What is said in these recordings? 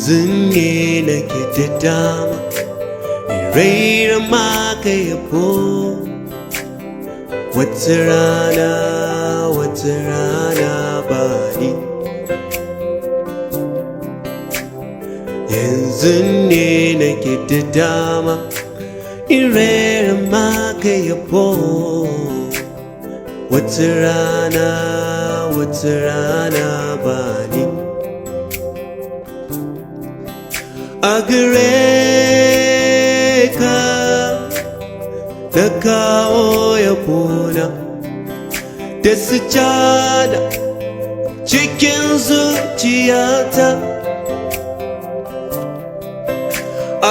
Yanzun ne nake da dama in raira maka yabo. Watarana ba ni. Yanzun ne nake da dama in raira maka yabo. Watarana ba ni. A gare ka na kawo yabona da sujada cikin zuciyata.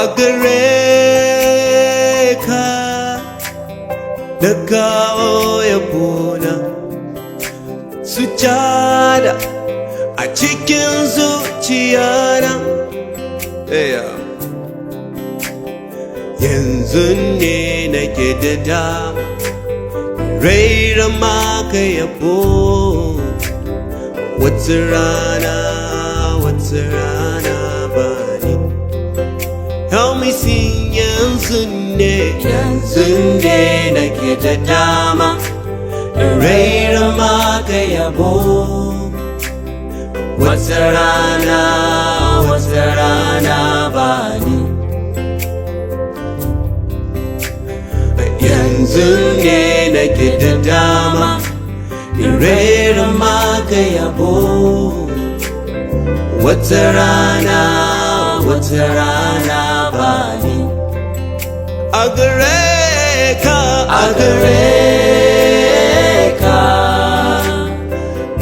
A gare ka na kawo yabona sujada a cikin zuciyata. Yanzun ne nake da dama raira maka yabo. Watarana ba ni. Help me sing yanzun ne nake da dama raira maka yabo. Watarana ba ni. Yanzun ne nake da dama in raira maka yabo. Watarana ba ni. A gare ka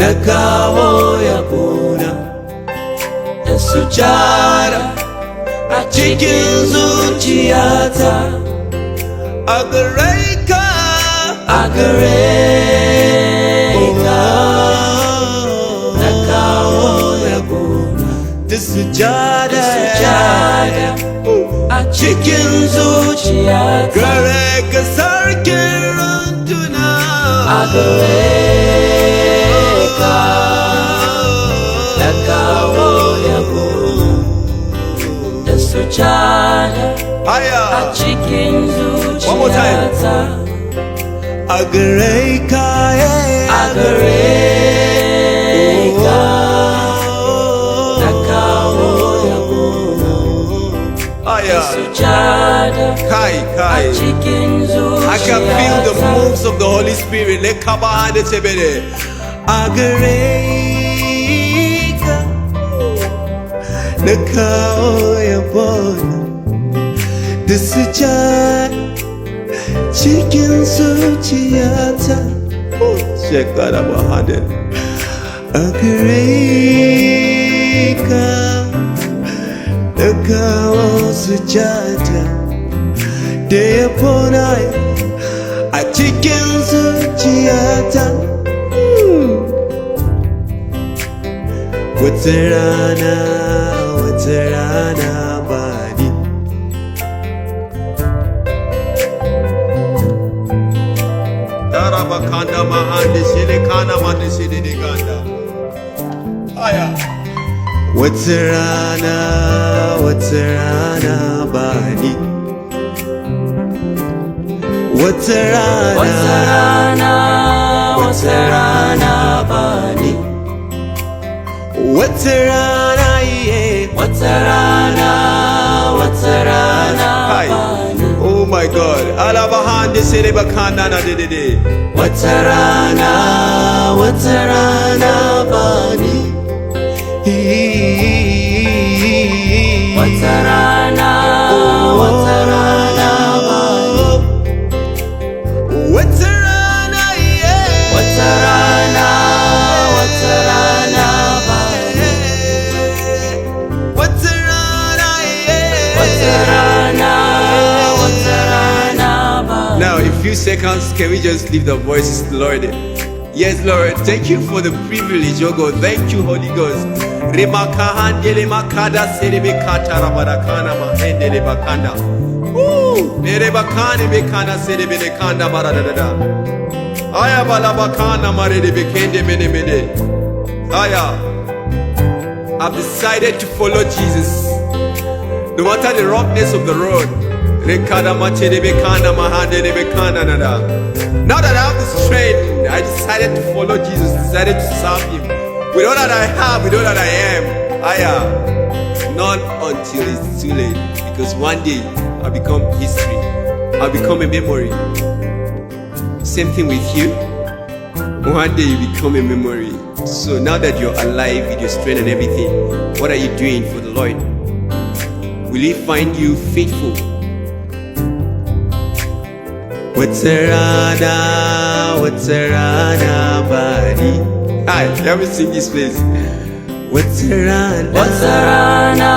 na kawo yabona da sujada a cikin zuciyata. A gare ka na kawo yabona da sujada a cikin zuciyata. Gare ka sarkin runduna. A gare ka na kawo yabona da sujada a cikin zuciyata. A gare ka na kawo yabo da sujada a cikin zuciyata. I can feel the moves of the Holy Spirit. A gare ka na kawo yabo da sujada cikin zuciyata. Shekara bahadin. A gare ka na kawo sujada da yabona a cikin zuciyata. Watarana ba ni. Bakanda mahandi sile kana mandi sile diganda. Aya. Watarana ba ni. Watarana ba ni. Watarana ba ni. Oh my God. Alabahandi sile bakanda na de. Watarana ba ni. Watarana ba ni. Watarana ba ni. Now, in a few seconds, can we just lift the voices to the Lord? Yes, Lord, thank you for the privilege, oh God. Thank you, Holy Ghost. Remakahandele makada serebe katara barakana mahendele bakanda. Mere bakane bekana serebe le kanda baradada. Aya balabakana marede bekende mene. Aya. I've decided to follow Jesus. No matter the roughness of the road. Now that I have the strength, I decided to follow Jesus, decided to serve Him. With all that I have, with all that I am, not until it's too late. Because one day, I'll become history. I'll become a memory. Same thing with you. One day you become a memory. So now that you're alive with your strength and everything, what are you doing for the Lord? Will He find you faithful? Watarana, Watarana, body. Hi, let me sing this place. Watarana, Watarana,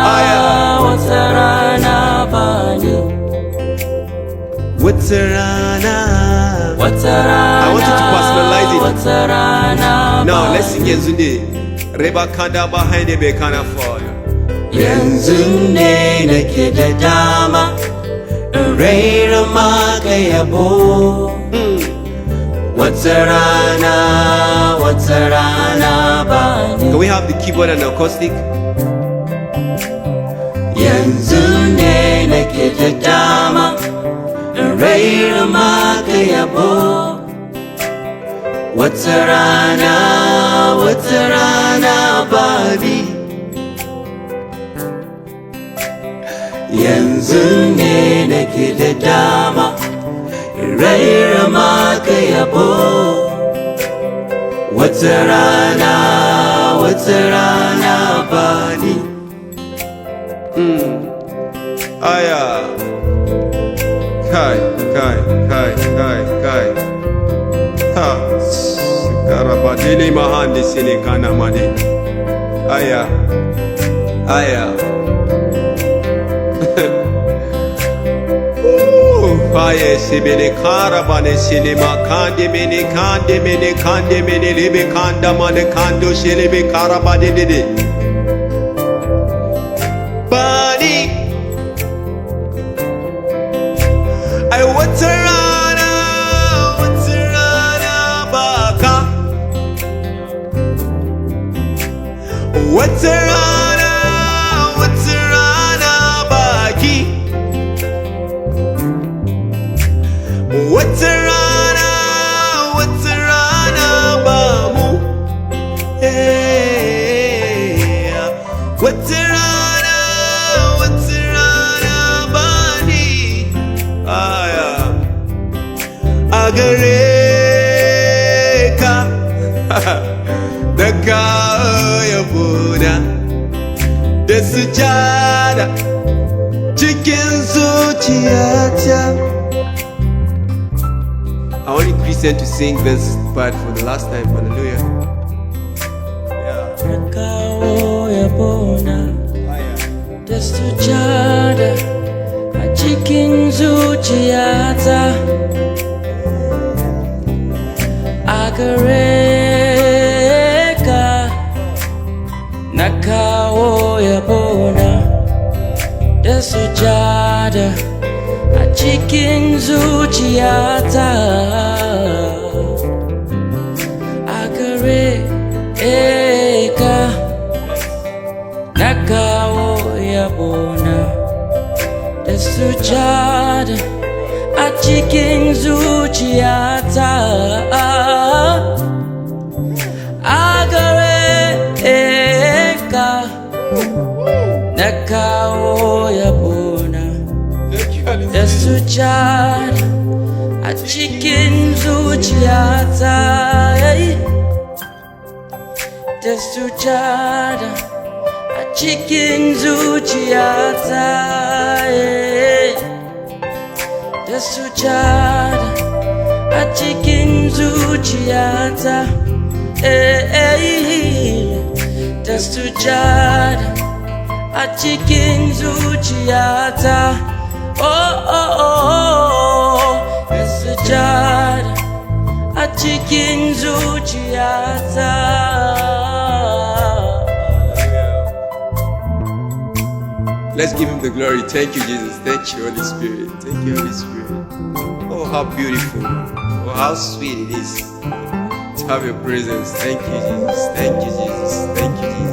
Watarana, body. Watarana, Watarana. I want you to personalize it. Watarana. Now let's sing Yanzun. Reba kanda behind the bekana for you. Yanzun ne nake da dama raira maka yabo. Watarana, Watarana, bani. Can we have the keyboard and acoustic? Yanzun ne nake da dama raira maka yabo. Watarana, Watarana, bani. Yanzun ne nake da dama raira maka yabo. Watarana, Watarana, bani. Aya. Kai. Ha. Karabadili mahandi sini kana mani. Aya. Paye sibene karabane sinema kande mene lebe kanda mane kando shelebe karabade dede bani I watarana baka watarana baki Watarana, bamu. Yeah. Watarana, bani. Agareka, daga yabuna, da sujada, cikin zuciyata. I want a Christian to sing this part for the last time. Hallelujah. Nakao ya bona Desujada a chicken zuchiata Agareka Nakao ya bona Desujada a chicken zuchiata Agareka Nakao ya bona Desujada a chicken zuchiata Agareka Nakao ya bona Desujada a chicken zuchiata Desujada a chicken zuchiata Desujada a chicken zuchiata Desujada a chicken zuchiata Oh Desujada a chicken zuchiata Let's give Him the glory. Thank you, Jesus. Thank you, Holy Spirit. Thank you, Holy Spirit. Oh, how beautiful. Oh, how sweet it is to have your presence. Thank you, Jesus. Thank you, Jesus. Thank you, Jesus.